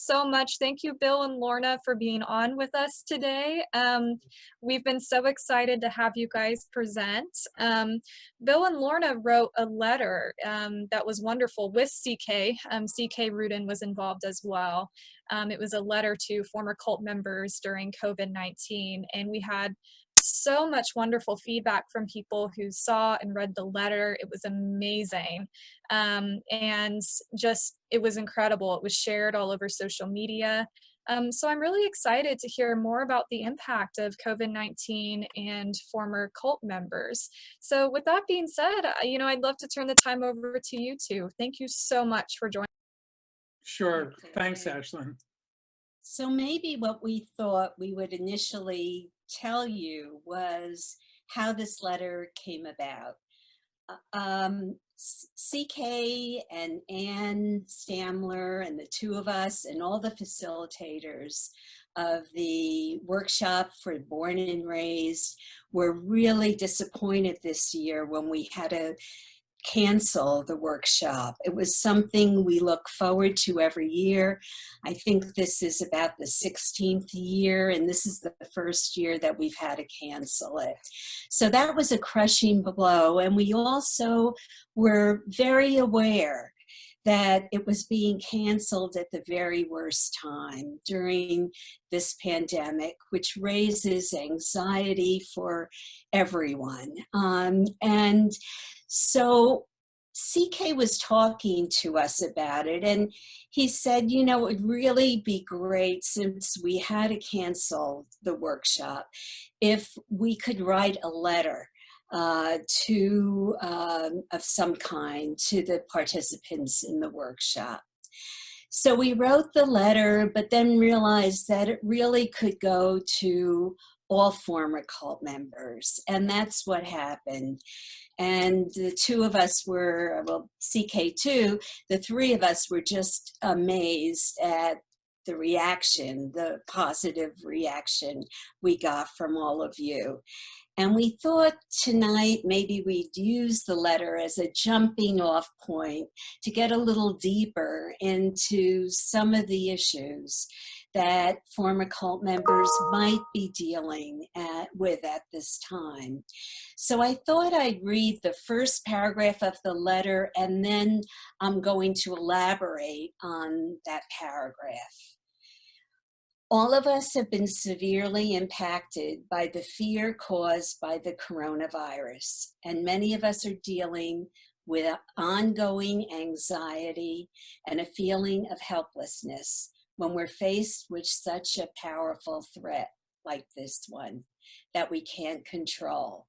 so much. Thank you, Bill and Lorna, for being on with us today. We've been so excited to have you guys present. Bill and Lorna wrote a letter that was wonderful with CK. CK Rudin was involved as well. It was a letter to former cult members during COVID-19, and we had so much wonderful feedback from people who saw and read the letter. It was amazing. And just, it was incredible. It was shared all over social media. So I'm really excited to hear more about the impact of COVID-19 and former cult members. So with that being said, I'd love to turn the time over to you two. Thank you so much for joining. Sure. Thanks, Ashlyn. So maybe what we thought we would initially tell you was how this letter came about. CK and Ann Stamler and the two of us and all the facilitators of the workshop for Born and Raised were really disappointed this year when we had to cancel the workshop. It was something we look forward to every year. I think this is about the 16th year, and this is the first year that we've had to cancel it. So that was a crushing blow, and we also were very aware that it was being canceled at the very worst time during this pandemic, which raises anxiety for everyone. And so CK was talking to us about it, and he said, it would really be great, since we had to cancel the workshop, if we could write a letter of some kind to the participants in the workshop. So we wrote the letter, but then realized that it really could go to all former cult members, and that's what happened. And the two of us were, well, CK too, the three of us were just amazed at the reaction, the positive reaction we got from all of you. And we thought tonight maybe we'd use the letter as a jumping off point to get a little deeper into some of the issues that former cult members might be dealing with at this time. So I thought I'd read the first paragraph of the letter, and then I'm going to elaborate on that paragraph. All of us have been severely impacted by the fear caused by the coronavirus, and many of us are dealing with ongoing anxiety and a feeling of helplessness when we're faced with such a powerful threat like this one that we can't control.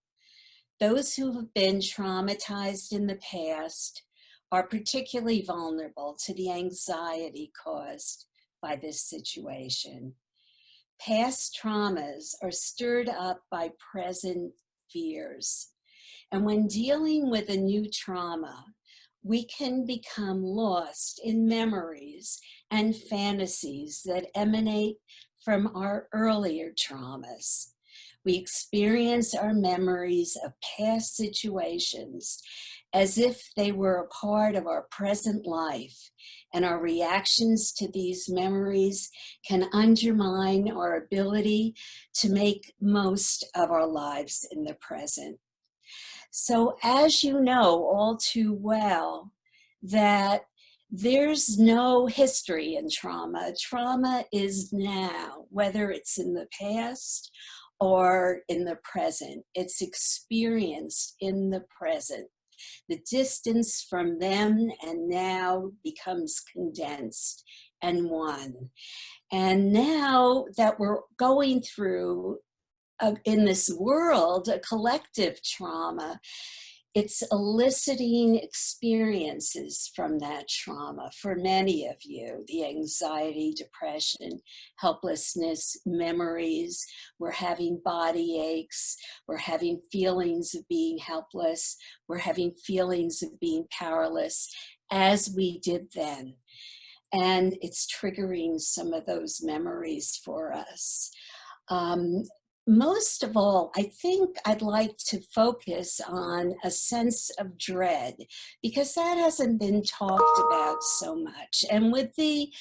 Those who have been traumatized in the past are particularly vulnerable to the anxiety caused by this situation. Past traumas are stirred up by present fears. And when dealing with a new trauma, we can become lost in memories and fantasies that emanate from our earlier traumas. We experience our memories of past situations as if they were a part of our present life, and our reactions to these memories can undermine our ability to make most of our lives in the present. So as you know all too well, that there's no history in trauma. Trauma is now, whether it's in the past or in the present. It's experienced in the present. The distance from then and now becomes condensed and one. And now that we're going through in this world a collective trauma, it's eliciting experiences from that trauma for many of you. The anxiety, depression, helplessness, memories. We're having body aches. We're having feelings of being helpless. We're having feelings of being powerless, as we did then. And it's triggering some of those memories for us. most of all, I think I'd like to focus on a sense of dread, because that hasn't been talked about so much. And with the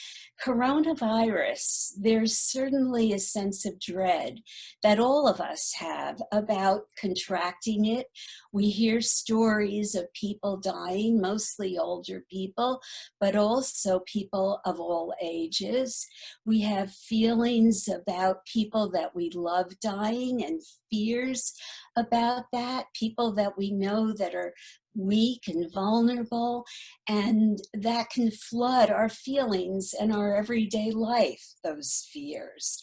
coronavirus, there's certainly a sense of dread that all of us have about contracting it. We hear stories of people dying, mostly older people, but also people of all ages. We have feelings about people that we love dying and fears about that, people that we know that are weak and vulnerable, and that can flood our feelings and our everyday life, those fears.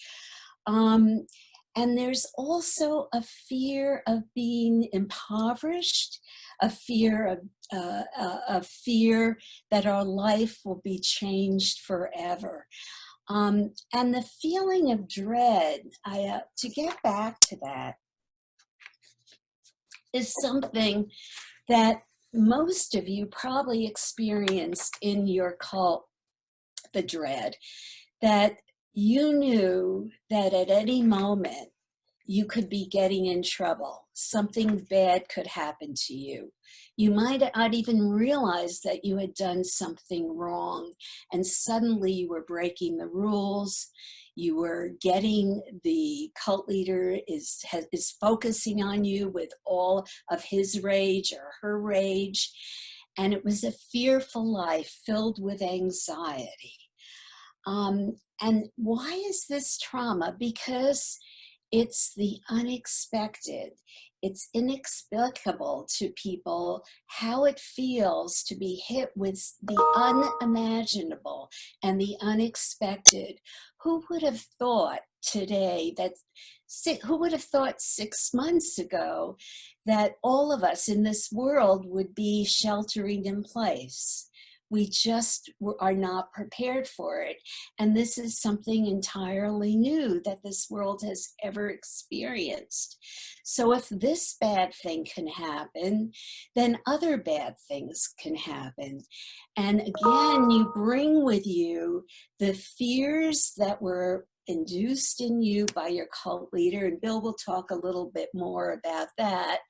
And there's also a fear of being impoverished, a fear that our life will be changed forever. And the feeling of dread, to get back to that, is something that most of you probably experienced in your cult, the dread, that you knew that at any moment you could be getting in trouble. Something bad could happen to you. You might not even realize that you had done something wrong, and suddenly you were breaking the rules. You were getting, the cult leader is focusing on you with all of his rage or her rage. And it was a fearful life filled with anxiety. And why is this trauma? Because it's the unexpected. It's inexplicable to people how it feels to be hit with the unimaginable and the unexpected. Who would have thought today that, who would have thought 6 months ago that all of us in this world would be sheltering in place? We just are not prepared for it. And this is something entirely new that this world has ever experienced. So if this bad thing can happen, then other bad things can happen. And again, you bring with you the fears that were induced in you by your cult leader, and Bill will talk a little bit more about that,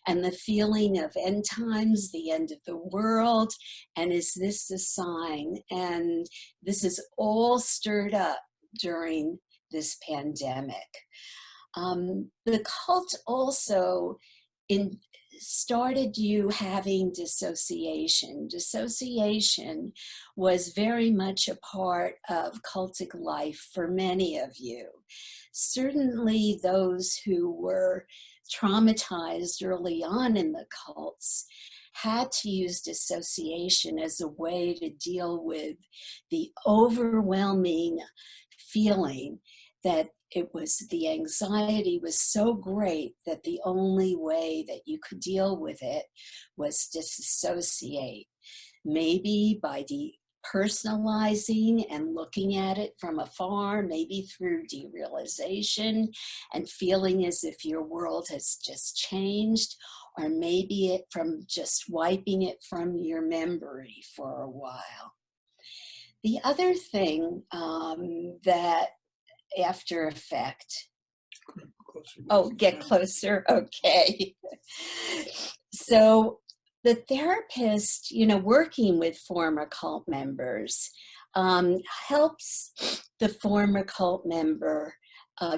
and the feeling of end times, the end of the world, and is this a sign? And this is all stirred up during this pandemic. The cult also started you having dissociation. Dissociation was very much a part of cultic life for many of you. Certainly those who were traumatized early on in the cults had to use dissociation as a way to deal with the overwhelming feeling that the anxiety was so great that the only way that you could deal with it was disassociate. Maybe by depersonalizing and looking at it from afar, maybe through derealization and feeling as if your world has just changed, or maybe from just wiping it from your memory for a while. The other thing that after effect. Oh, get closer. Okay. So the therapist, working with former cult members, helps the former cult member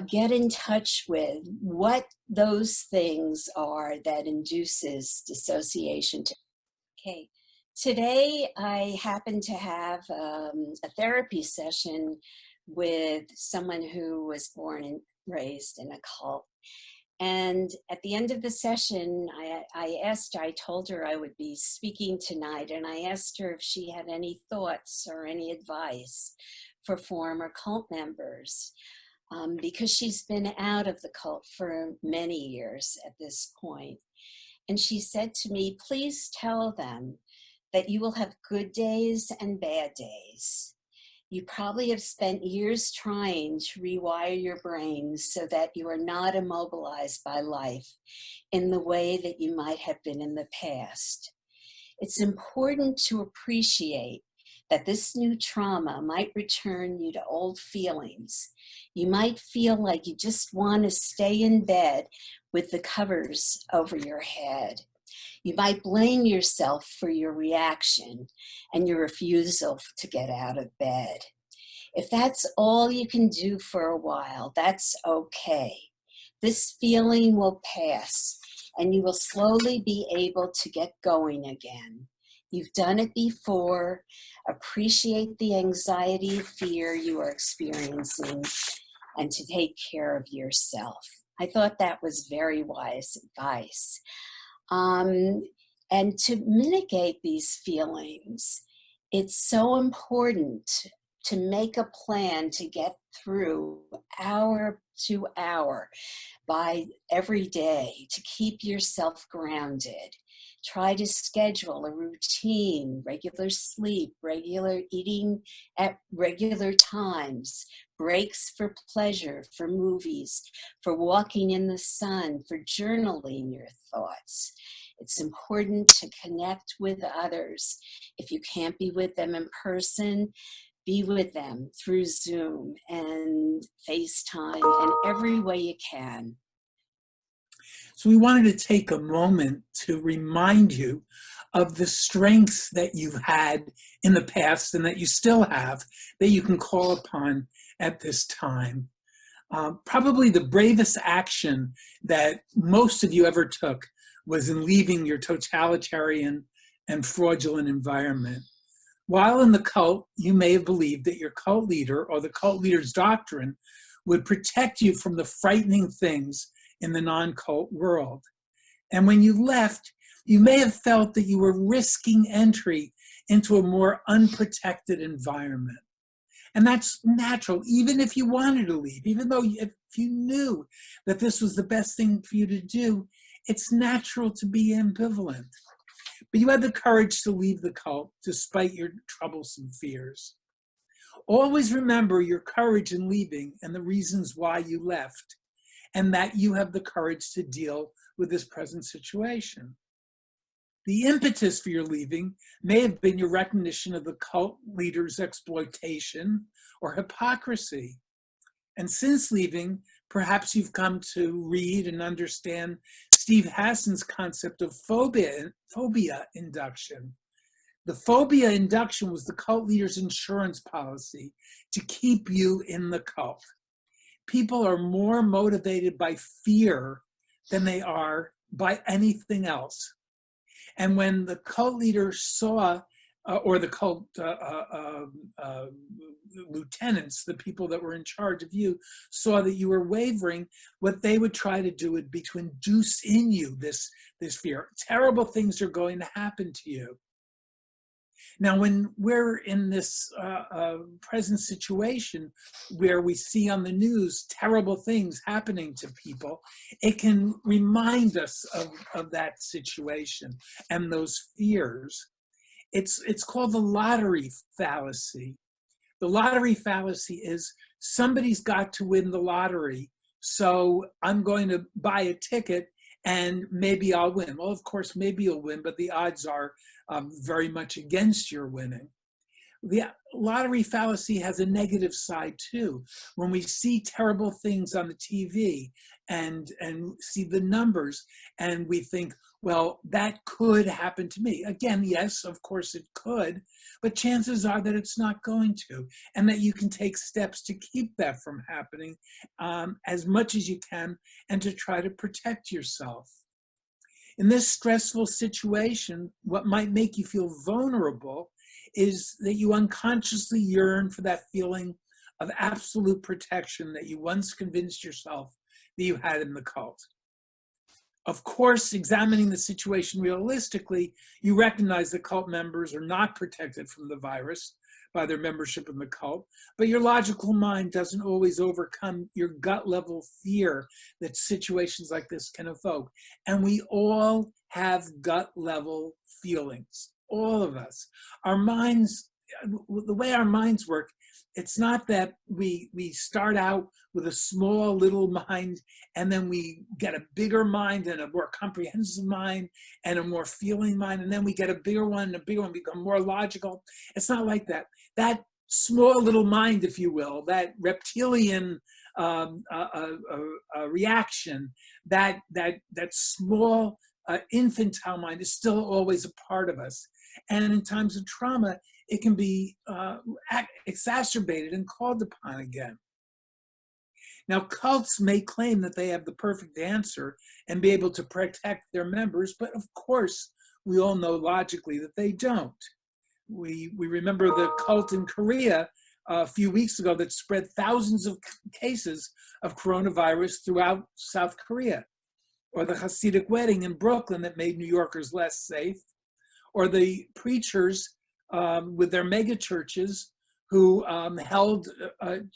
get in touch with what those things are that induces dissociation. Okay. Today, I happen to have a therapy session with someone who was born and raised in a cult. And at the end of the session, I told her I would be speaking tonight, and I asked her if she had any thoughts or any advice for former cult members, because she's been out of the cult for many years at this point. And she said to me, please tell them that you will have good days and bad days. You probably have spent years trying to rewire your brain so that you are not immobilized by life in the way that you might have been in the past. It's important to appreciate that this new trauma might return you to old feelings. You might feel like you just want to stay in bed with the covers over your head. You might blame yourself for your reaction and your refusal to get out of bed. If that's all you can do for a while, that's okay. This feeling will pass, and you will slowly be able to get going again. You've done it before. Appreciate the anxiety, fear you are experiencing, and to take care of yourself. I thought that was very wise advice. And to mitigate these feelings, it's so important to make a plan to get through hour to hour by every day to keep yourself grounded. Try to schedule a routine, regular sleep, regular eating at regular times, breaks for pleasure, for movies, for walking in the sun, for journaling your thoughts. It's important to connect with others. If you can't be with them in person, be with them through Zoom and FaceTime and every way you can. So we wanted to take a moment to remind you of the strengths that you've had in the past and that you still have that you can call upon at this time. Probably the bravest action that most of you ever took was in leaving your totalitarian and fraudulent environment. While in the cult, you may have believed that your cult leader or the cult leader's doctrine would protect you from the frightening things in the non-cult world. And when you left, you may have felt that you were risking entry into a more unprotected environment. And that's natural, even if you wanted to leave, even though if you knew that this was the best thing for you to do, it's natural to be ambivalent. But you had the courage to leave the cult despite your troublesome fears. Always remember your courage in leaving and the reasons why you left, and that you have the courage to deal with this present situation. The impetus for your leaving may have been your recognition of the cult leader's exploitation or hypocrisy. And since leaving, perhaps you've come to read and understand Steve Hassan's concept of phobia induction. The phobia induction was the cult leader's insurance policy to keep you in the cult. People are more motivated by fear than they are by anything else. And when the cult leader saw, or the cult lieutenants, the people that were in charge of you, saw that you were wavering, what they would try to do would be to induce in you this fear. Terrible things are going to happen to you. Now, when we're in this present situation where we see on the news terrible things happening to people, it can remind us of that situation and those fears. It's called the lottery fallacy. The lottery fallacy is somebody's got to win the lottery, so I'm going to buy a ticket and maybe I'll win. Well, of course, maybe you'll win, but the odds are very much against your winning. The lottery fallacy has a negative side too. When we see terrible things on the TV and see the numbers and we think, well, that could happen to me. Again, yes, of course it could, but chances are that it's not going to, and that you can take steps to keep that from happening as much as you can and to try to protect yourself. In this stressful situation, what might make you feel vulnerable is that you unconsciously yearn for that feeling of absolute protection that you once convinced yourself that you had in the cult. Of course, examining the situation realistically, you recognize that cult members are not protected from the virus by their membership in the cult, but your logical mind doesn't always overcome your gut level fear that situations like this can evoke. And we all have gut level feelings, all of us. Our minds the way our minds work, it's not that we start out with a small little mind and then we get a bigger mind and a more comprehensive mind and a more feeling mind, and then we get a bigger one and a bigger one, become more logical. It's not like that. That small little mind, if you will, that reptilian reaction, that small infantile mind is still always a part of us. And in times of trauma, it can be exacerbated and called upon again. Now, cults may claim that they have the perfect answer and be able to protect their members, but of course, we all know logically that they don't. We remember the cult in Korea a few weeks ago that spread thousands of cases of coronavirus throughout South Korea, or the Hasidic wedding in Brooklyn that made New Yorkers less safe, or the preachers with their mega churches who held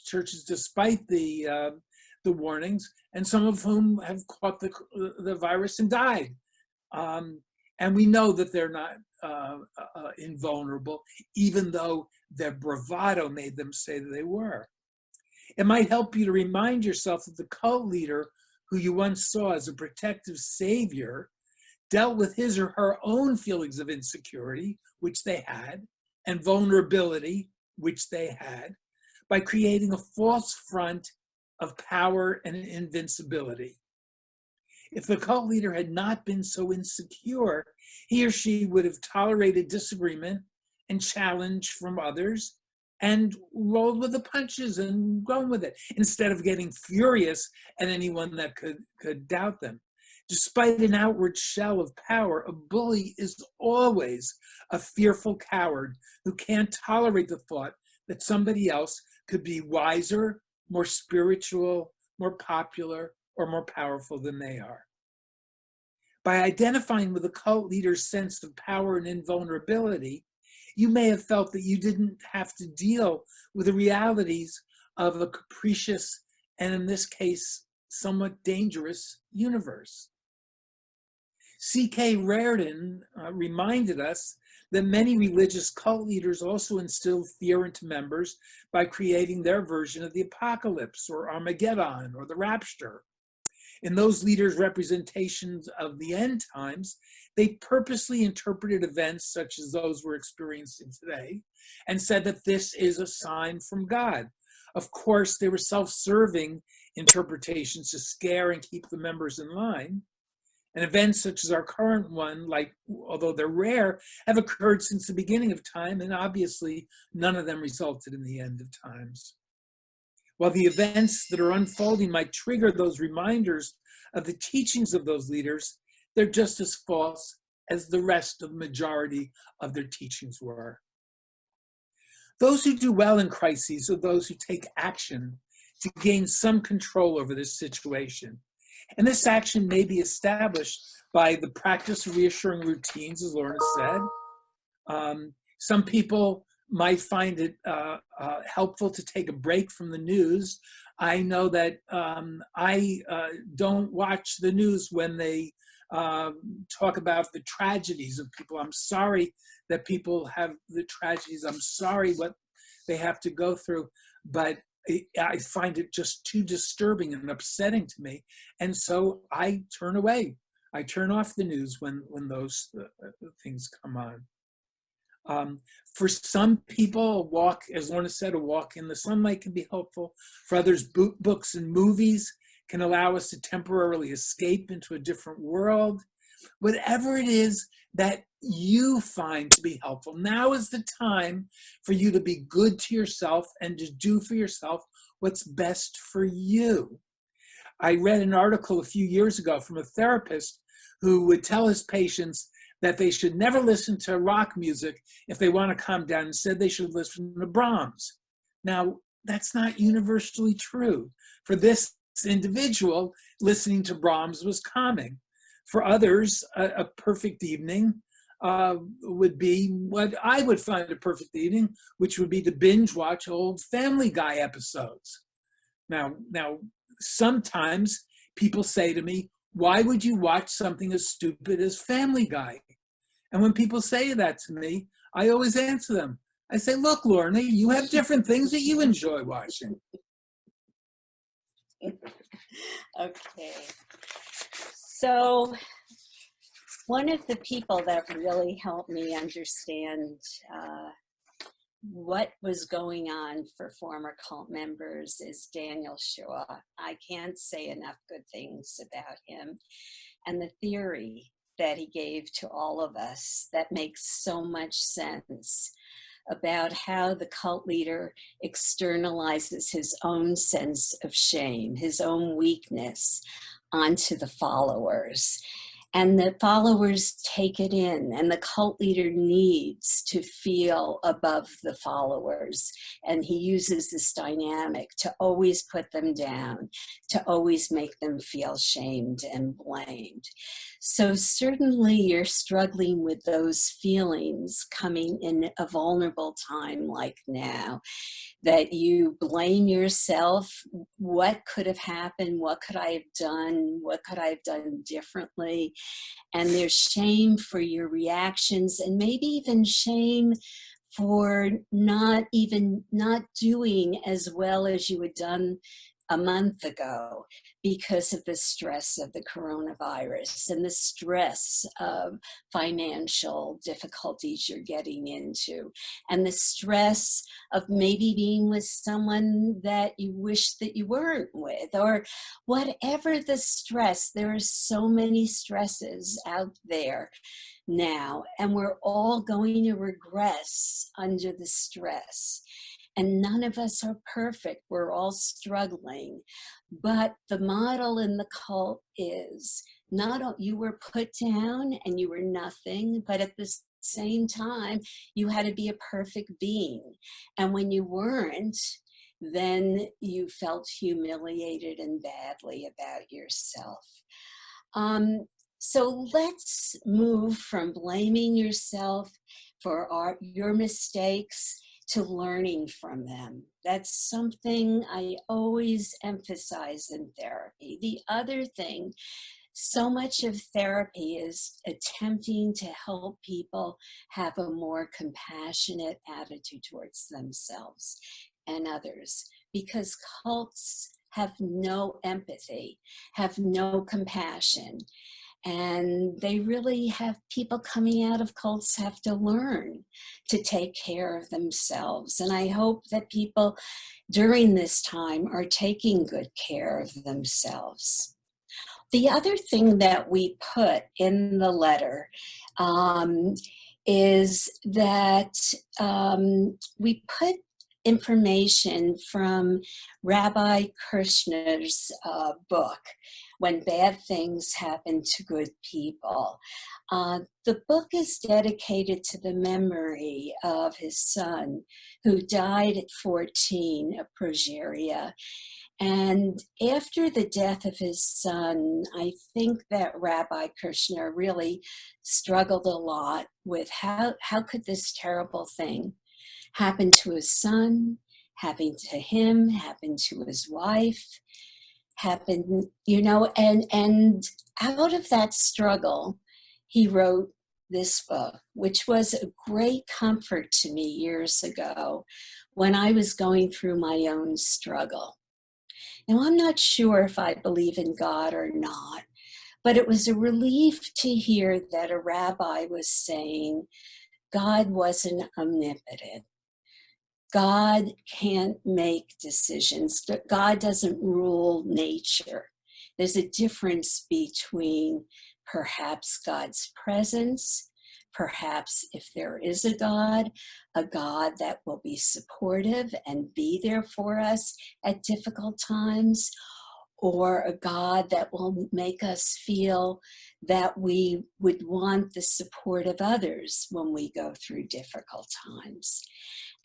churches despite the warnings, and some of whom have caught the virus and died. And we know that they're not invulnerable, even though their bravado made them say that they were. It might help you to remind yourself that the cult leader who you once saw as a protective savior dealt with his or her own feelings of insecurity, which they had, and vulnerability, which they had, by creating a false front of power and invincibility. If the cult leader had not been so insecure, he or she would have tolerated disagreement and challenge from others and rolled with the punches and gone with it, instead of getting furious at anyone that could doubt them. Despite an outward shell of power, a bully is always a fearful coward who can't tolerate the thought that somebody else could be wiser, more spiritual, more popular, or more powerful than they are. By identifying with the cult leader's sense of power and invulnerability, you may have felt that you didn't have to deal with the realities of a capricious and, in this case, somewhat dangerous universe. C.K. Reardon reminded us that many religious cult leaders also instilled fear into members by creating their version of the apocalypse or Armageddon or the rapture. In those leaders' representations of the end times, they purposely interpreted events such as those we're experiencing today and said that this is a sign from God. Of course, they were self-serving interpretations to scare and keep the members in line. And events such as our current one, although they're rare, have occurred since the beginning of time, and obviously none of them resulted in the end of times. While the events that are unfolding might trigger those reminders of the teachings of those leaders, they're just as false as the rest of the majority of their teachings were. Those who do well in crises are those who take action to gain some control over this situation. And this action may be established by the practice of reassuring routines, as Lorna said. Some people might find it helpful to take a break from the news. I know that I don't watch the news when they talk about the tragedies of people. I'm sorry that people have the tragedies. I'm sorry what they have to go through, but I find it just too disturbing and upsetting to me. And so I turn away. I turn off the news when those things come on. For some people, a walk, as Lorna said, a walk in the sunlight can be helpful. For others, books and movies can allow us to temporarily escape into a different world. Whatever it is that you find to be helpful, now is the time for you to be good to yourself and to do for yourself what's best for you. I read an article a few years ago from a therapist who would tell his patients that they should never listen to rock music if they want to calm down. Instead, they should listen to Brahms. Now, that's not universally true. For this individual, listening to Brahms was calming. For others, a perfect evening would be what I would find a perfect evening, which would be to binge watch old Family Guy episodes. Now, sometimes people say to me, why would you watch something as stupid as Family Guy? And when people say that to me, I always answer them. I say, look, Lorna, you have different things that you enjoy watching. Okay. So one of the people that really helped me understand what was going on for former cult members is Daniel Shaw. I can't say enough good things about him. And the theory that he gave to all of us that makes so much sense about how the cult leader externalizes his own sense of shame, his own weakness onto the followers. And the followers take it in, and the cult leader needs to feel above the followers. And he uses this dynamic to always put them down, to always make them feel shamed and blamed. So certainly you're struggling with those feelings coming in a vulnerable time like now, that you blame yourself. What could have happened? What could I have done? What could I have done differently? And there's shame for your reactions, and maybe even shame for not doing as well as you had done a month ago because of the stress of the coronavirus and the stress of financial difficulties you're getting into, and the stress of maybe being with someone that you wish that you weren't with, or whatever the stress. There are so many stresses out there now, and we're all going to regress under the stress. And none of us are perfect. We're all struggling. But the model in the cult is not you were put down and you were nothing, but at the same time, you had to be a perfect being. And when you weren't, then you felt humiliated and badly about yourself. So let's move from blaming yourself for your mistakes to learning from them. That's something I always emphasize in therapy. The other thing, so much of therapy is attempting to help people have a more compassionate attitude towards themselves and others, because cults have no empathy, have no compassion. And they really have, people coming out of cults have to learn to take care of themselves. And I hope that people during this time are taking good care of themselves. The other thing that we put in the letter is that we put information from Rabbi Kirshner's book, When Bad Things Happen to Good People. The book is dedicated to the memory of his son, who died at 14 of progeria. And after the death of his son, I think that Rabbi Kirshner really struggled a lot with how could this terrible thing happen to his son, happen to him, happen to his wife, happen, and out of that struggle, he wrote this book, which was a great comfort to me years ago when I was going through my own struggle. Now, I'm not sure if I believe in God or not, but it was a relief to hear that a rabbi was saying God wasn't omnipotent. God can't make decisions. God doesn't rule nature. There's a difference between perhaps God's presence, perhaps if there is a God that will be supportive and be there for us at difficult times, or a God that will make us feel that we would want the support of others when we go through difficult times.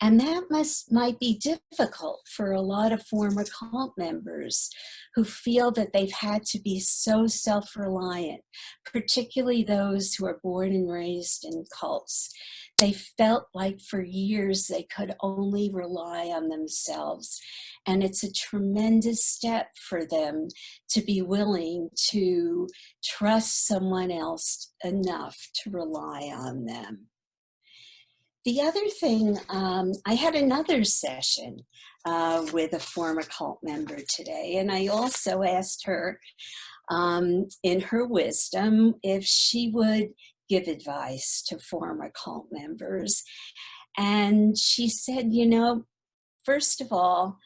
And that might be difficult for a lot of former cult members who feel that they've had to be so self-reliant, particularly those who are born and raised in cults. They felt like for years they could only rely on themselves. And it's a tremendous step for them to be willing to trust someone else enough to rely on them. The other thing, I had another session with a former cult member today, and I also asked her, in her wisdom, if she would give advice to former cult members. And she said, you know, first of all,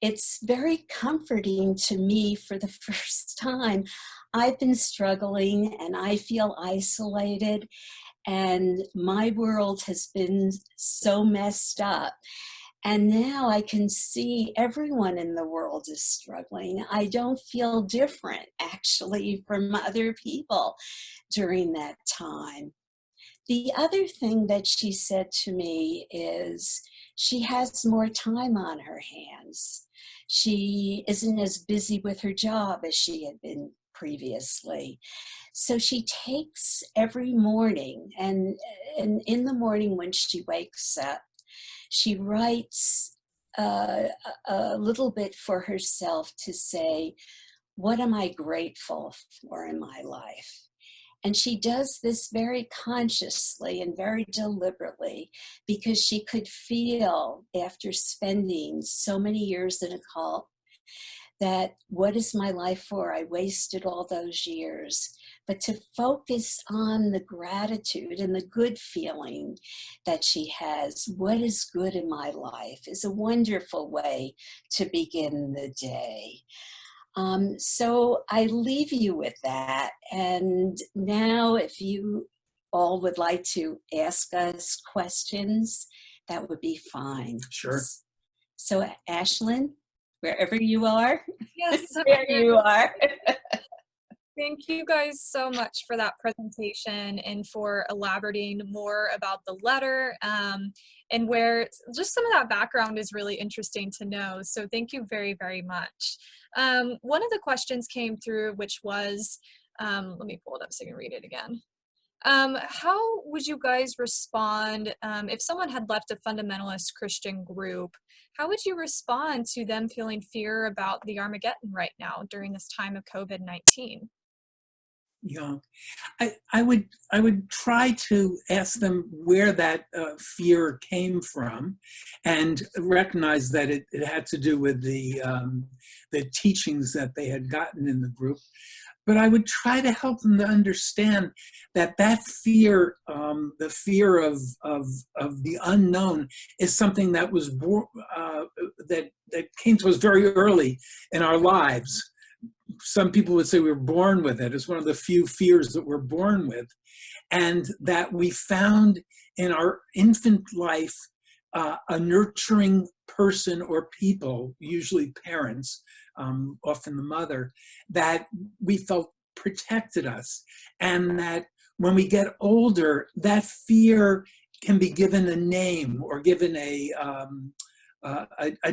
it's very comforting to me for the first time. I've been struggling and I feel isolated, and my world has been so messed up. And now I can see everyone in the world is struggling. I don't feel different, actually, from other people during that time. The other thing that she said to me is she has more time on her hands. She isn't as busy with her job as she had been previously. So she takes every morning, and in the morning when she wakes up, she writes a little bit for herself to say, what am I grateful for in my life? And she does this very consciously and very deliberately because she could feel, after spending so many years in a cult, that what is my life for? I wasted all those years. But to focus on the gratitude and the good feeling that she has, what is good in my life, is a wonderful way to begin the day. So I leave you with that. And now if you all would like to ask us questions, that would be fine. Sure. So Ashlyn, wherever you are, Yes. there you are. Thank you guys so much for that presentation and for elaborating more about the letter, and where just some of that background is really interesting to know. So thank you very, very much. One of the questions came through, which was, let me pull it up so I can read it again. How would you guys respond if someone had left a fundamentalist Christian group? How would you respond to them feeling fear about the Armageddon right now during this time of COVID-19? Yeah, I would try to ask them where that fear came from, and recognize that it had to do with the teachings that they had gotten in the group. But I would try to help them to understand that fear, the fear of the unknown, is something that was that came to us very early in our lives. Some people would say we were born with it. It's one of the few fears that we're born with, and that we found in our infant life a nurturing person or people, usually parents, often the mother, that we felt protected us. And that when we get older, that fear can be given a name or given a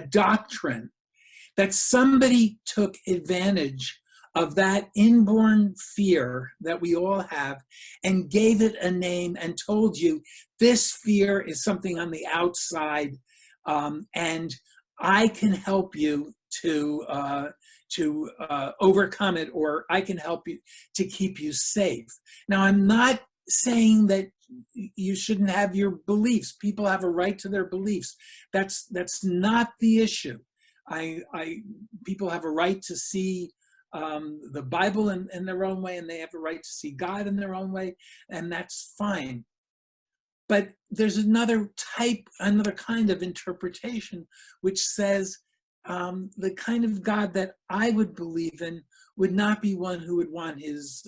doctrine, that somebody took advantage of that inborn fear that we all have and gave it a name and told you this fear is something on the outside, and I can help you to overcome it, or I can help you to keep you safe. Now, I'm not saying that you shouldn't have your beliefs. People have a right to their beliefs. That's not the issue. People have a right to see the Bible in their own way, and they have a right to see God in their own way, and that's fine. But there's another kind of interpretation, which says the kind of God that I would believe in would not be one who would want his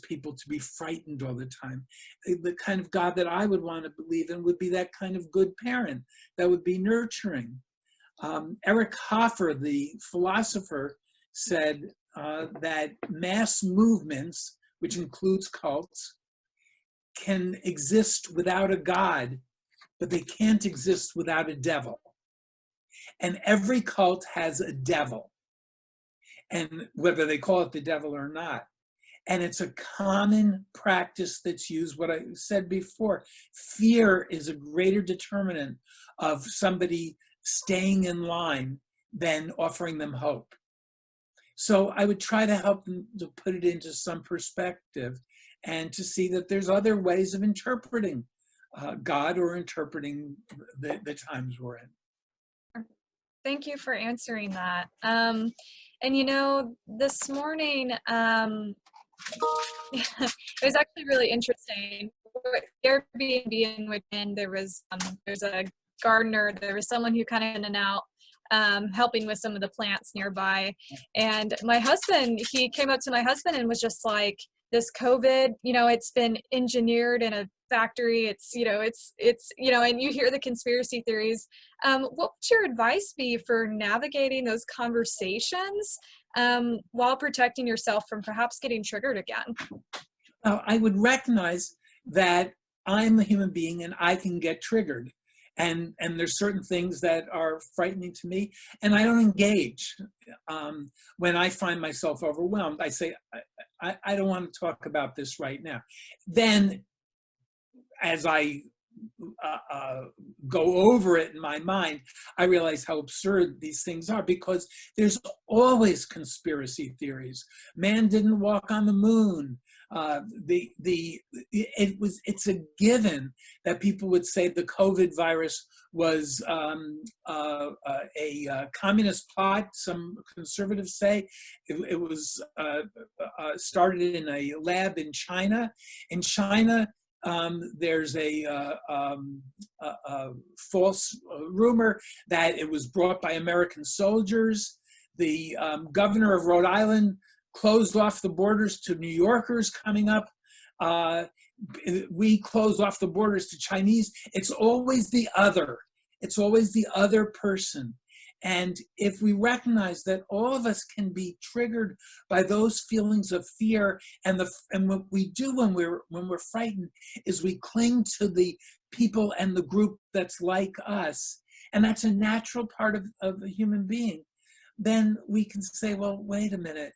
people to be frightened all the time. The kind of God that I would want to believe in would be that kind of good parent that would be nurturing. Eric Hoffer, the philosopher, said that mass movements, which includes cults, can exist without a God, but they can't exist without a devil. And every cult has a devil, and whether they call it the devil or not. And it's a common practice that's used, what I said before. Fear is a greater determinant of somebody staying in line than offering them hope. So I would try to help them to put it into some perspective and to see that there's other ways of interpreting God or interpreting the times we're in. Thank you for answering that. And this morning, it was actually really interesting. Airbnb in which there's a gardener. There was someone who kind of in and out, helping with some of the plants nearby. And my husband, he came up to my husband and was just like, this COVID, it's been engineered in a factory. It's and you hear the conspiracy theories. What would your advice be for navigating those conversations while protecting yourself from perhaps getting triggered again? I would recognize that I'm a human being and I can get triggered. And there's certain things that are frightening to me, and I don't engage. When I find myself overwhelmed, I say, I don't want to talk about this right now. Then, as I go over it in my mind, I realize how absurd these things are, because there's always conspiracy theories. Man didn't walk on the moon. It's a given that people would say the COVID virus was a communist plot. Some conservatives say it was started in a lab in China. In China, there's a false rumor that it was brought by American soldiers. The governor of Rhode Island closed off the borders to New Yorkers coming up. We closed off the borders to Chinese. It's always the other. It's always the other person. And if we recognize that all of us can be triggered by those feelings of fear, and what we do when we're frightened is we cling to the people and the group that's like us, and that's a natural part of a human being, then we can say, well, wait a minute.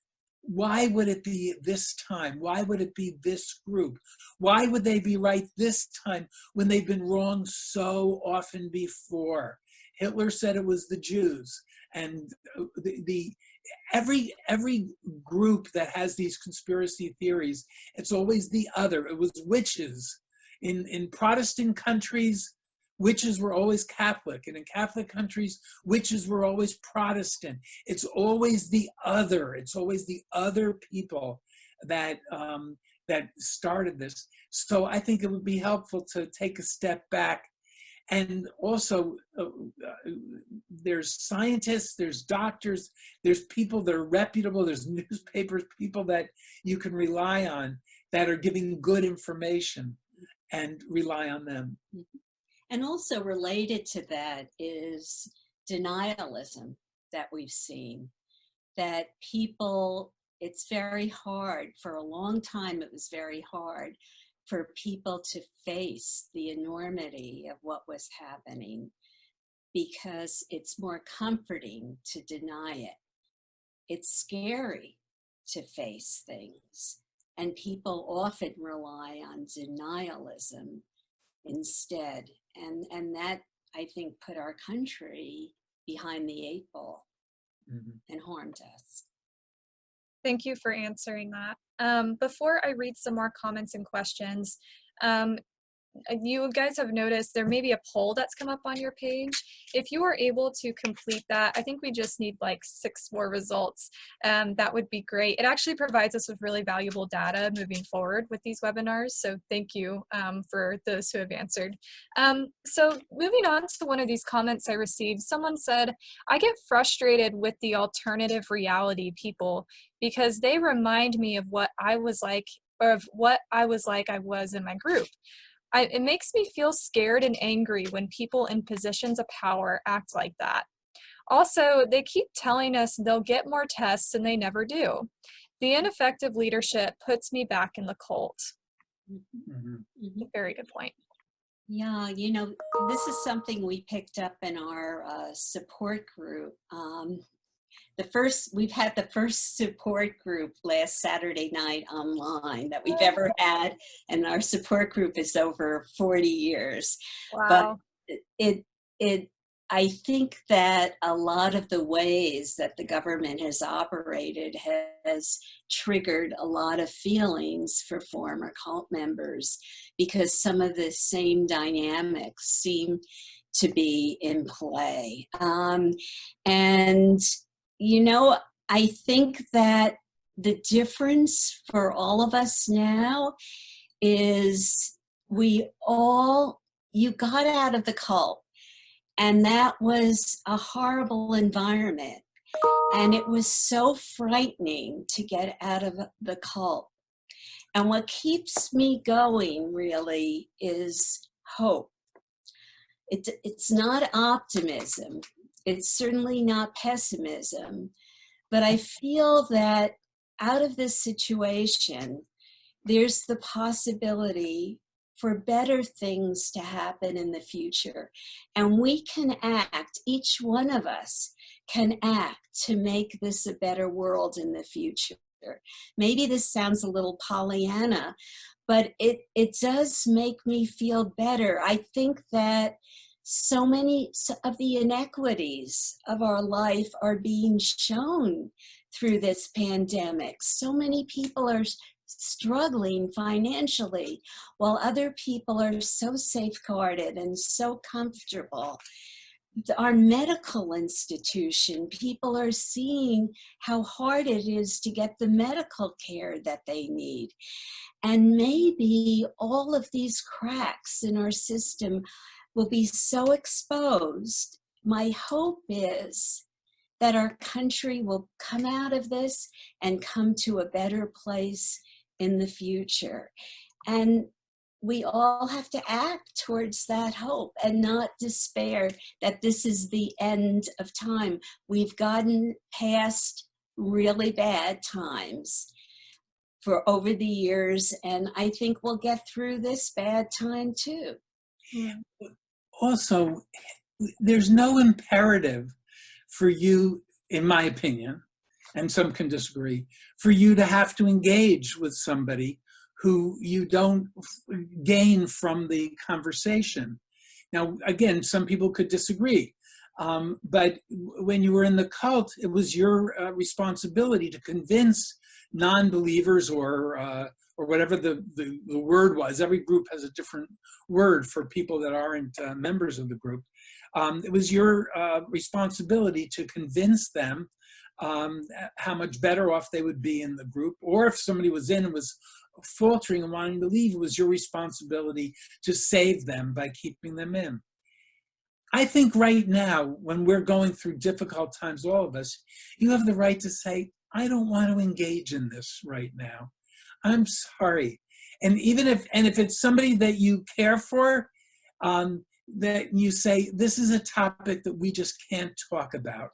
Why would it be this time? Why would it be this group? Why would they be right this time when they've been wrong so often before? Hitler said it was the Jews, and every group that has these conspiracy theories, it's always the other. It was witches. In Protestant countries, witches were always Catholic, and in Catholic countries, witches were always Protestant. It's always the other. It's always the other people that started this. So I think it would be helpful to take a step back. And also, there's scientists, there's doctors, there's people that are reputable, there's newspapers, people that you can rely on that are giving good information, and rely on them. And also related to that is denialism that we've seen, that people, it's very hard, for a long time it was very hard for people to face the enormity of what was happening, because it's more comforting to deny it. It's scary to face things, and people often rely on denialism instead. And that, I think, put our country behind the 8 ball and harmed us. Thank you for answering that. Before I read some more comments and questions, you guys have noticed there may be a poll that's come up on your page. If you are able to complete that, I think we just need like 6 more results. That would be great. It actually provides us with really valuable data moving forward with these webinars. So thank you for those who have answered. So moving on to one of these comments I received, someone said, I get frustrated with the alternative reality people because they remind me of what I was like, or of what I was like I was in my group. It makes me feel scared and angry when people in positions of power act like that. Also, they keep telling us they'll get more tests and they never do. The ineffective leadership puts me back in the cult. Very good point. Yeah, you know, this is something we picked up in our support group. We've had the first support group last Saturday night online that we've ever had, and our support group is over 40 years. Wow. But it I think that a lot of the ways that the government has operated has triggered a lot of feelings for former cult members because some of the same dynamics seem to be in play. And, you know, I think that the difference for all of us now is you got out of the cult. And that was a horrible environment. And it was so frightening to get out of the cult. And what keeps me going really is hope. It's not optimism. It's certainly not pessimism. But I feel that out of this situation, there's the possibility for better things to happen in the future. And we can act, each one of us can act to make this a better world in the future. Maybe this sounds a little Pollyanna, but it does make me feel better. I think that so many of the inequities of our life are being shown through this pandemic. So many people are struggling financially while other people are so safeguarded and so comfortable. Our medical institution, people are seeing how hard it is to get the medical care that they need. And maybe all of these cracks in our system will be so exposed. My hope is that our country will come out of this and come to a better place in the future. And we all have to act towards that hope and not despair that this is the end of time. We've gotten past really bad times for over the years, and I think we'll get through this bad time too. Also, there's no imperative for you, in my opinion, and some can disagree, for you to have to engage with somebody who you don't gain from the conversation. Now, again, some people could disagree, but when you were in the cult, it was your responsibility to convince non-believers or whatever the word was. Every group has a different word for people that aren't members of the group. It was your responsibility to convince them how much better off they would be in the group, or if somebody was in and was faltering and wanting to leave, it was your responsibility to save them by keeping them in. I think right now, when we're going through difficult times, all of us, you have the right to say, I don't want to engage in this right now. I'm sorry. And even if it's somebody that you care for, that you say, this is a topic that we just can't talk about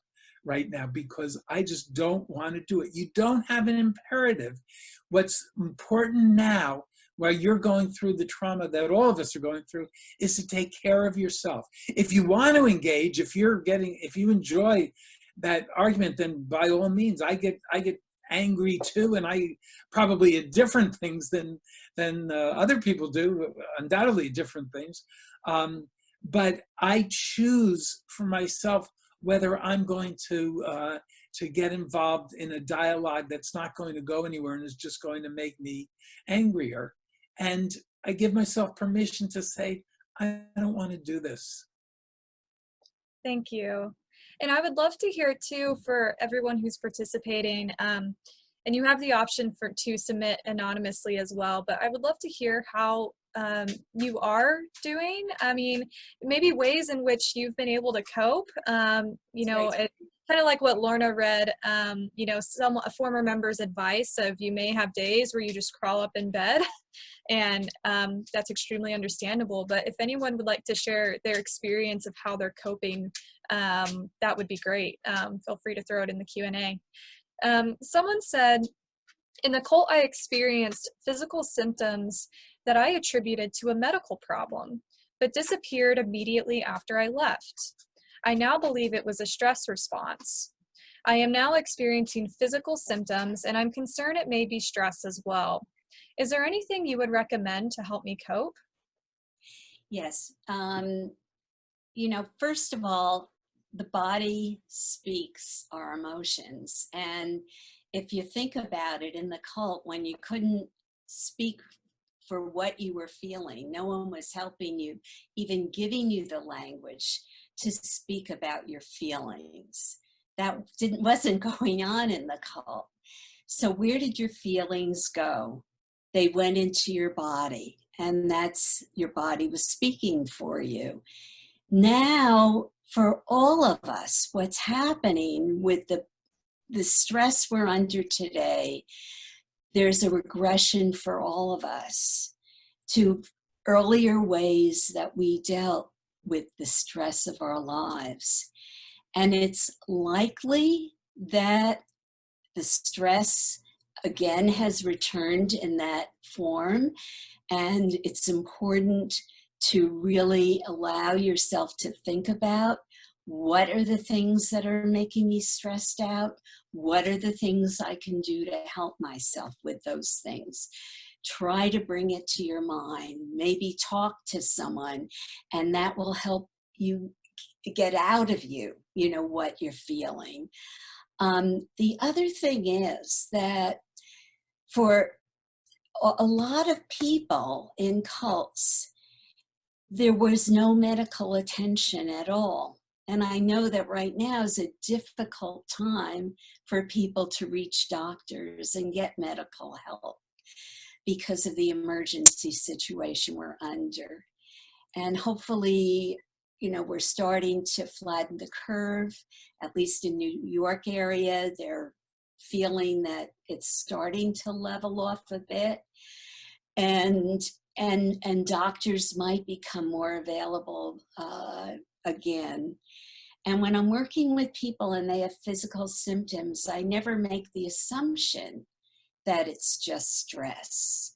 right now because I just don't want to do it. You don't have an imperative. What's important now, while you're going through the trauma that all of us are going through, is to take care of yourself. If you want to engage, if you enjoy that argument, then by all means, I get angry too, and I probably at different things than other people do, undoubtedly different things. But I choose for myself whether I'm going to get involved in a dialogue that's not going to go anywhere and is just going to make me angrier. And I give myself permission to say, I don't want to do this. Thank you. And I would love to hear too, for everyone who's participating, and you have the option to submit anonymously as well, but I would love to hear how you are doing. I mean, maybe ways in which you've been able to cope. You know, kind of like what Lorna read, you know, a former member's advice of you may have days where you just crawl up in bed and that's extremely understandable. But if anyone would like to share their experience of how they're coping, that would be great. Feel free to throw it in the Q&A. Someone said, in the cult, I experienced physical symptoms that I attributed to a medical problem, but disappeared immediately after I left. I now believe it was a stress response. I am now experiencing physical symptoms, and I'm concerned it may be stress as well. Is there anything you would recommend to help me cope? Yes. you know, first of all, the body speaks our emotions. And if you think about it, in the cult, when you couldn't speak for what you were feeling, no one was helping you, even giving you the language to speak about your feelings. That wasn't going on in the cult. So where did your feelings go? They went into your body, and that's, your body was speaking for you. Now, for all of us, what's happening with the stress we're under today, there's a regression for all of us to earlier ways that we dealt with the stress of our lives. And it's likely that the stress again has returned in that form. And it's important to really allow yourself to think about, what are the things that are making me stressed out? What are the things I can do to help myself with those things? Try to bring it to your mind. Maybe talk to someone, and that will help you get out of you, you know, what you're feeling. The other thing is that for a lot of people in cults, there was no medical attention at all. And I know that right now is a difficult time for people to reach doctors and get medical help because of the emergency situation we're under. And hopefully, you know, we're starting to flatten the curve, at least in New York area. They're feeling that it's starting to level off a bit. And doctors might become more available again. And when I'm working with people and they have physical symptoms, I never make the assumption that it's just stress.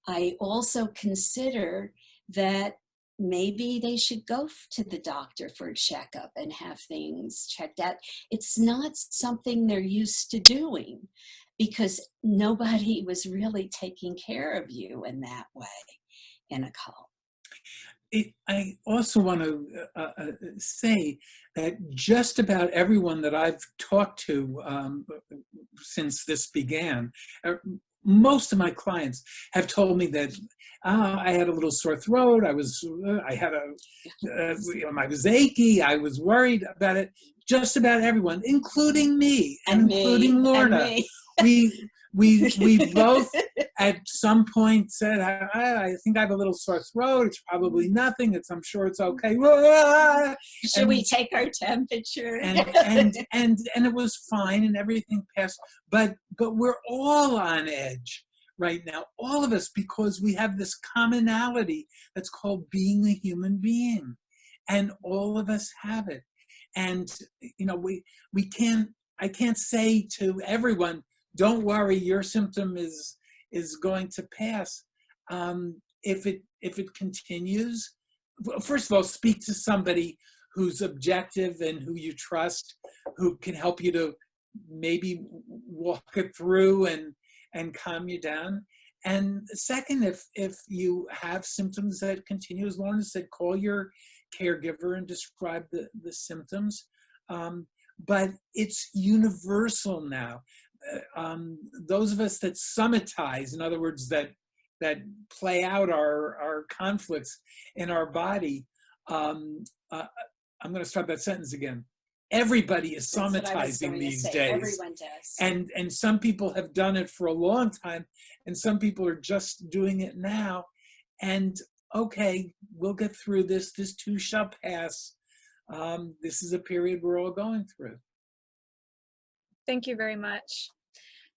I also consider that maybe they should go to the doctor for a checkup and have things checked out. It's not something they're used to doing because nobody was really taking care of you in that way in a cult. I also want to say that just about everyone that I've talked to since this began, most of my clients have told me that I had a little sore throat. I was achy. I was worried about it. Just about everyone, including me and including Lorna. We both at some point said, I think I have a little sore throat. It's probably nothing. I'm sure it's okay. Should we take our temperature? And it was fine and everything passed. But we're all on edge right now, all of us, because we have this commonality that's called being a human being. And all of us have it. And, you know, I can't say to everyone, don't worry, your symptom is going to pass. If it continues, first of all, speak to somebody who's objective and who you trust, who can help you to maybe walk it through and calm you down. And second, if you have symptoms that continue, as Lorna said, call your caregiver and describe the symptoms. But it's universal now. Those of us that somatize, in other words, that play out our conflicts in our body, I'm going to start that sentence again. Everybody is somatizing these days. Everyone does. And some people have done it for a long time, and some people are just doing it now. And okay, we'll get through this. This too shall pass. This is a period we're all going through. Thank you very much.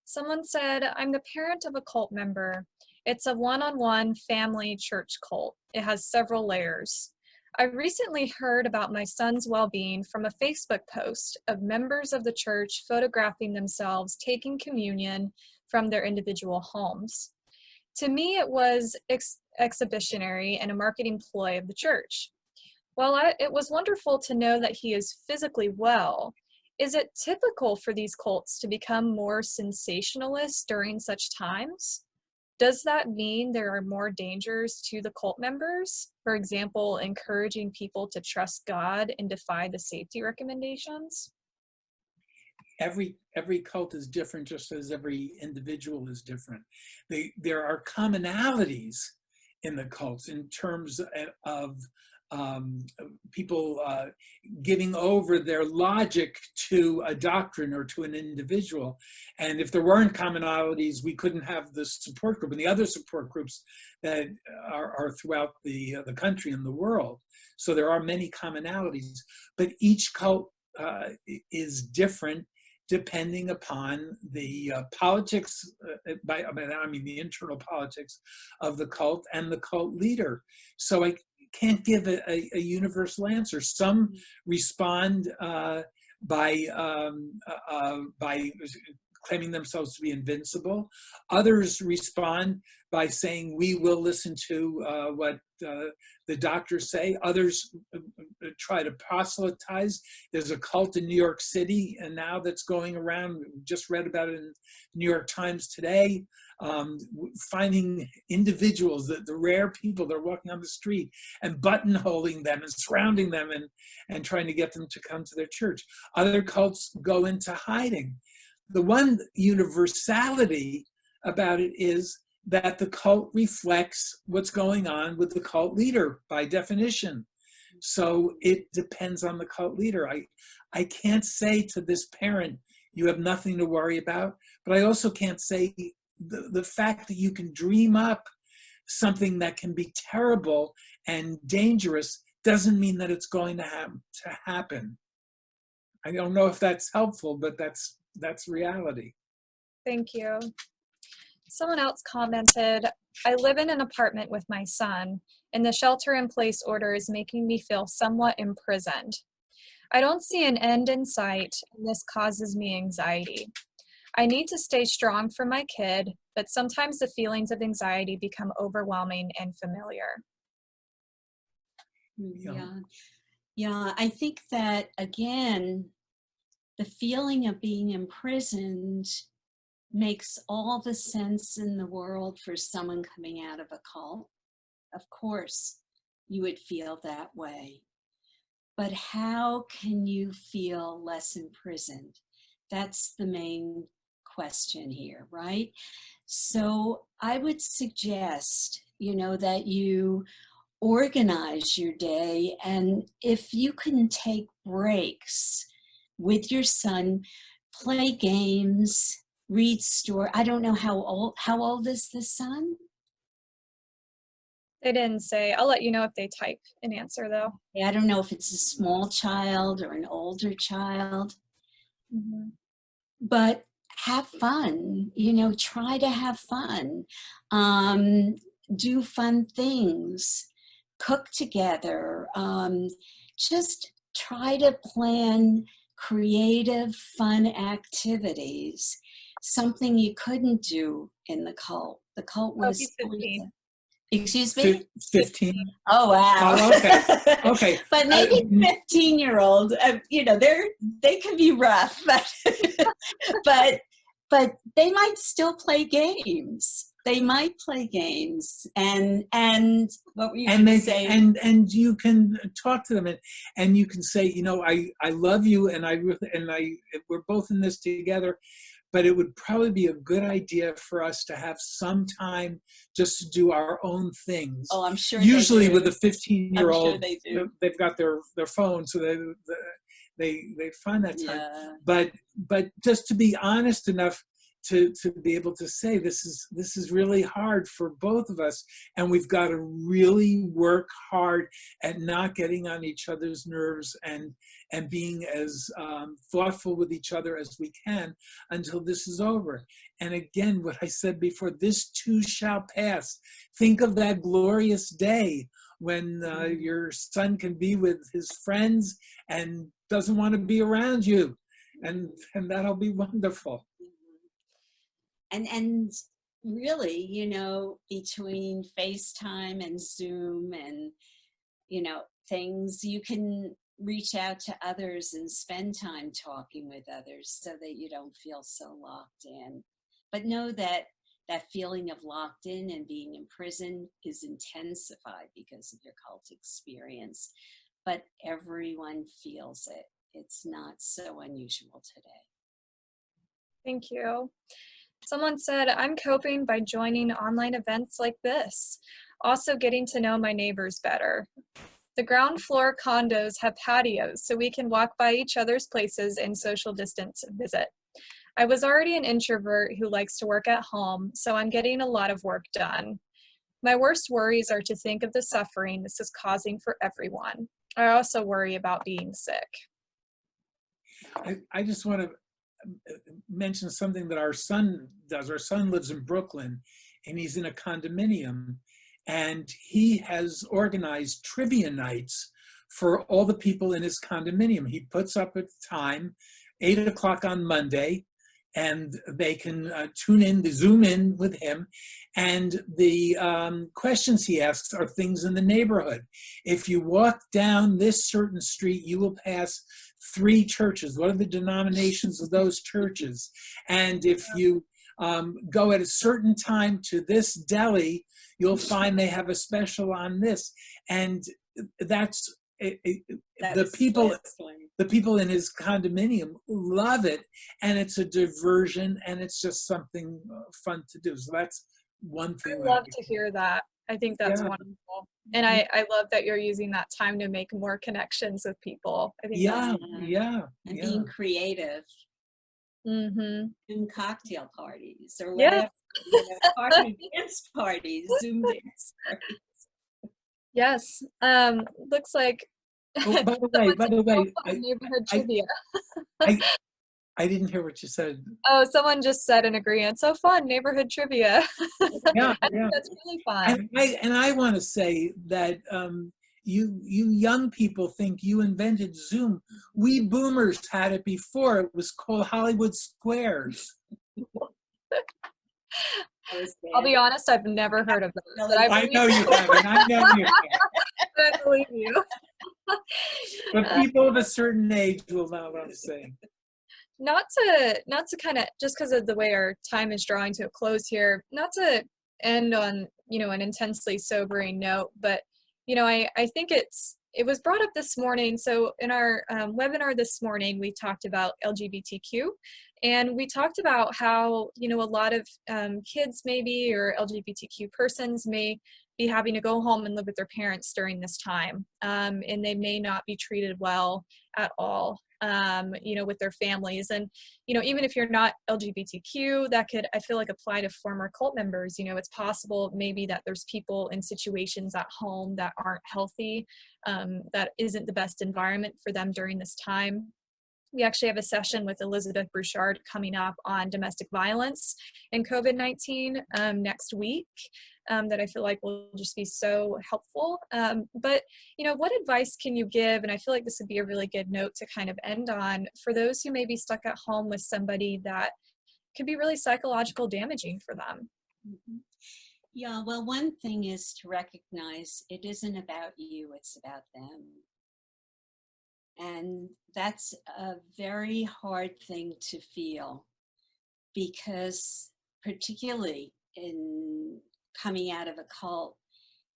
Someone said, I'm the parent of a cult member. It's a one-on-one family church cult. It has several layers. I recently heard about my son's well-being from a Facebook post of members of the church photographing themselves taking communion from their individual homes. To me, it was exhibitionary and a marketing ploy of the church. While it was wonderful to know that he is physically well, is it typical for these cults to become more sensationalist during such times? Does that mean there are more dangers to the cult members? For example, encouraging people to trust God and defy the safety recommendations? Every cult is different, just as every individual is different. There are commonalities in the cults in terms of people giving over their logic to a doctrine or to an individual. And if there weren't commonalities, we couldn't have the support group and the other support groups that are throughout the country and the world. So there are many commonalities, but each cult is different depending upon the politics, by that I mean the internal politics of the cult and the cult leader. So I can't give a universal answer. Some respond by claiming themselves to be invincible. Others respond by saying, we will listen to what the doctors say. Others try to proselytize. There's a cult in New York City and now that's going around, just read about it in New York Times today, finding individuals, the rare people that are walking on the street and buttonholing them and surrounding them and trying to get them to come to their church. Other cults go into hiding. The one universality about it is that the cult reflects what's going on with the cult leader by definition. So it depends on the cult leader. I can't say to this parent, you have nothing to worry about, but I also can't say the fact that you can dream up something that can be terrible and dangerous doesn't mean that it's going to happen. I don't know if that's helpful, but that's reality. Thank you. Someone else commented, I live in an apartment with my son, and the shelter-in-place order is making me feel somewhat imprisoned. I don't see an end in sight, and this causes me anxiety. I need to stay strong for my kid, but sometimes the feelings of anxiety become overwhelming and familiar. Yeah, I think that, again, the feeling of being imprisoned makes all the sense in the world for someone coming out of a cult. Of course, you would feel that way. But how can you feel less imprisoned? That's the main question here, right? So I would suggest, that you organize your day, and if you can take breaks with your son, play games, read story. I don't know how old is the son? They didn't say. I'll let you know if they type an answer though. I don't know if it's a small child or an older child. Mm-hmm. But have fun, try to have fun. Do fun things, cook together, just try to plan creative, fun activities, something you couldn't do in the cult. The cult was... he's 15. Excuse me? 15. Oh, wow. Oh, okay. Okay. But maybe 15-year-old, they can be rough, but they might still play games. They might play games, and what were you going to say? And you can talk to them, and you can say, I love you, and we're both in this together. But it would probably be a good idea for us to have some time just to do our own things. Oh, I'm sure. Usually with a 15-year-old, sure they do. They've got their phone, so they find that time. Yeah. But just to be honest enough to be able to say this is really hard for both of us, and we've got to really work hard at not getting on each other's nerves and being as thoughtful with each other as we can until this is over. And again, what I said before, this too shall pass. Think of that glorious day when your son can be with his friends and doesn't want to be around you, and that'll be wonderful. And really, between FaceTime and Zoom and, things, you can reach out to others and spend time talking with others so that you don't feel so locked in. But know that that feeling of locked in and being imprisoned is intensified because of your cult experience. But everyone feels it. It's not so unusual today. Thank you. Someone said, I'm coping by joining online events like this. Also getting to know my neighbors better. The ground floor condos have patios, so we can walk by each other's places and social distance visit. I was already an introvert who likes to work at home, so I'm getting a lot of work done. My worst worries are to think of the suffering this is causing for everyone. I also worry about being sick. I just want to mention something that our son does. Our son lives in Brooklyn, and he's in a condominium, and he has organized trivia nights for all the people in his condominium. He puts up a time, 8 o'clock on Monday, and they can tune in, Zoom in with him. And the questions he asks are things in the neighborhood. If you walk down this certain street, you will pass 3 churches. What are the denominations of those churches? And if you go at a certain time to this deli, you'll find they have a special on this. And that's the people in his condominium love it, and it's a diversion, and it's just something fun to do. So that's one thing. I love to hear that. I think that's wonderful. And I love that you're using that time to make more connections with people. I think and being creative. Mm-hmm. Zoom cocktail parties or whatever. Party dance parties, Zoom dance parties. Yes. Looks like by the way, neighborhood trivia. I didn't hear what you said. Oh, someone just said in agreement. So fun, neighborhood trivia. I think that's really fun. And I want to say that you young people think you invented Zoom. We boomers had it before. It was called Hollywood Squares. I'll be honest, I've never heard of those. But I know you haven't. I know you haven't. I believe you. But people of a certain age will know what I'm saying. Not to kind of, just because of the way our time is drawing to a close here, not to end on, an intensely sobering note, but, I think it was brought up this morning. So in our webinar this morning, we talked about LGBTQ, and we talked about how, a lot of kids maybe, or LGBTQ persons may be having to go home and live with their parents during this time, and they may not be treated well at all, with their families. And, even if you're not LGBTQ, that could, I feel like, apply to former cult members. It's possible maybe that there's people in situations at home that aren't healthy, that isn't the best environment for them during this time. We actually have a session with Elizabeth Bouchard coming up on domestic violence and COVID-19 next week that I feel like will just be so helpful. But, what advice can you give? And I feel like this would be a really good note to kind of end on for those who may be stuck at home with somebody that could be really psychological damaging for them. Mm-hmm. Yeah, well, one thing is to recognize it isn't about you, it's about them. And that's a very hard thing to feel, because particularly in coming out of a cult,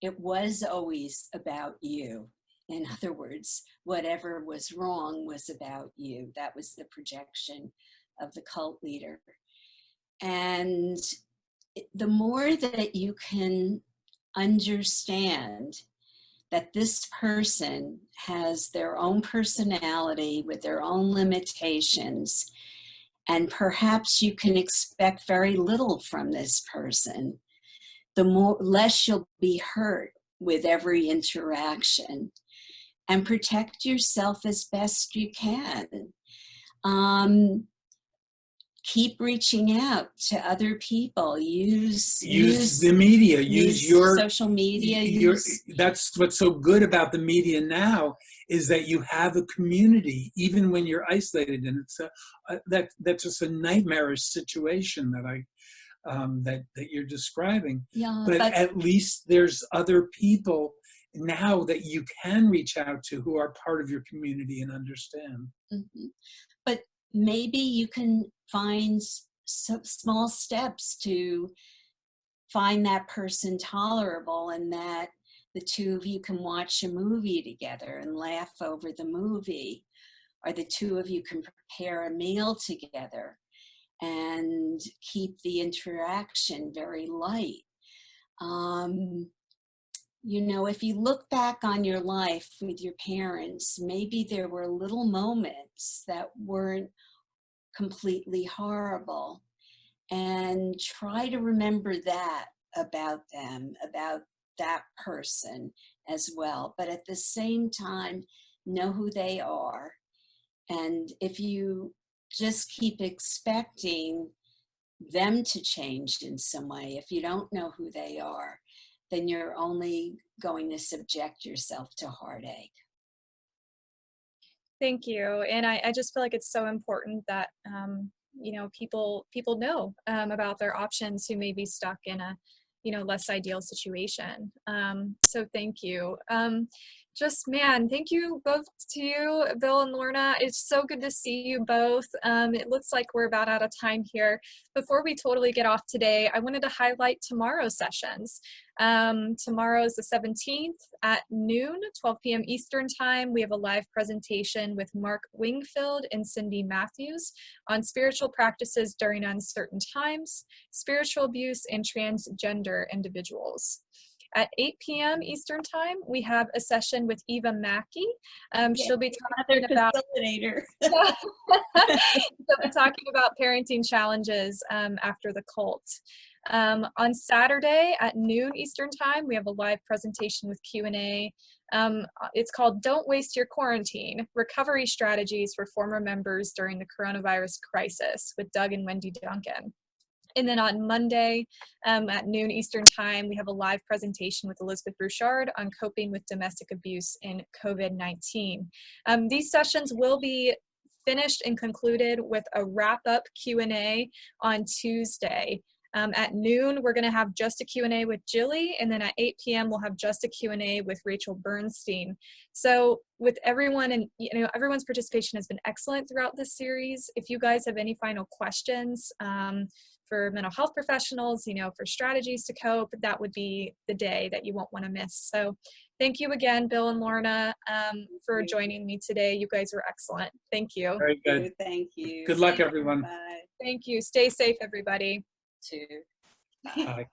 it was always about you. In other words, whatever was wrong was about you. That was the projection of the cult leader. And the more that you can understand that this person has their own personality with their own limitations, and perhaps you can expect very little from this person, the less you'll be hurt with every interaction. And protect yourself as best you can. Keep reaching out to other people. Use the media. Use your social media. That's what's so good about the media now, is that you have a community even when you're isolated, and it's that's just a nightmarish situation that you're describing. Yeah, but at least there's other people now that you can reach out to who are part of your community and understand. Mm-hmm. But maybe you can find some small steps to find that person tolerable and that the two of you can watch a movie together and laugh over the movie, or the two of you can prepare a meal together and keep the interaction very light. You know, if you look back on your life with your parents, maybe there were little moments that weren't completely horrible, and try to remember that about them, about that person as well. But at the same time, know who they are. And if you just keep expecting them to change in some way, if you don't know who they are, then you're only going to subject yourself to heartache. Thank you. And I just feel like it's so important that, you know, people know about their options who may be stuck in a, you know, less ideal situation. So thank you. Just, man, thank you both to you, Bill and Lorna. It's so good to see you both. It looks like we're about out of time here. Before we totally get off today, I wanted to highlight tomorrow's sessions. Tomorrow is the 17th at noon, 12 p.m. Eastern time. We have a live presentation with Mark Wingfield and Cindy Matthews on spiritual practices during uncertain times, spiritual abuse, and transgender individuals. At 8 p.m. Eastern time, we have a session with Eva Mackey. She'll be talking about facilitator. She'll be talking about parenting challenges after the cult. On Saturday at noon Eastern time, we have a live presentation with Q&A. It's called Don't Waste Your Quarantine, Recovery Strategies for Former Members During the Coronavirus Crisis with Doug and Wendy Duncan. And then on Monday at noon Eastern time, we have a live presentation with Elizabeth Bouchard on coping with domestic abuse in COVID-19. These sessions will be finished and concluded with a wrap-up Q&A on Tuesday. At noon, we're going to have just a Q&A with Jilly, and then at 8 p.m. we'll have just a Q&A with Rachel Bernstein. So with everyone, and you know, everyone's participation has been excellent throughout this series. If you guys have any final questions for mental health professionals, you know, for strategies to cope, that would be the day that you won't want to miss. So thank you again, Bill and Lorna, for joining me today. You guys were excellent. Thank you. Very good. Thank you. Good luck, everyone. Bye. Thank you. Stay safe, everybody. Too. Bye.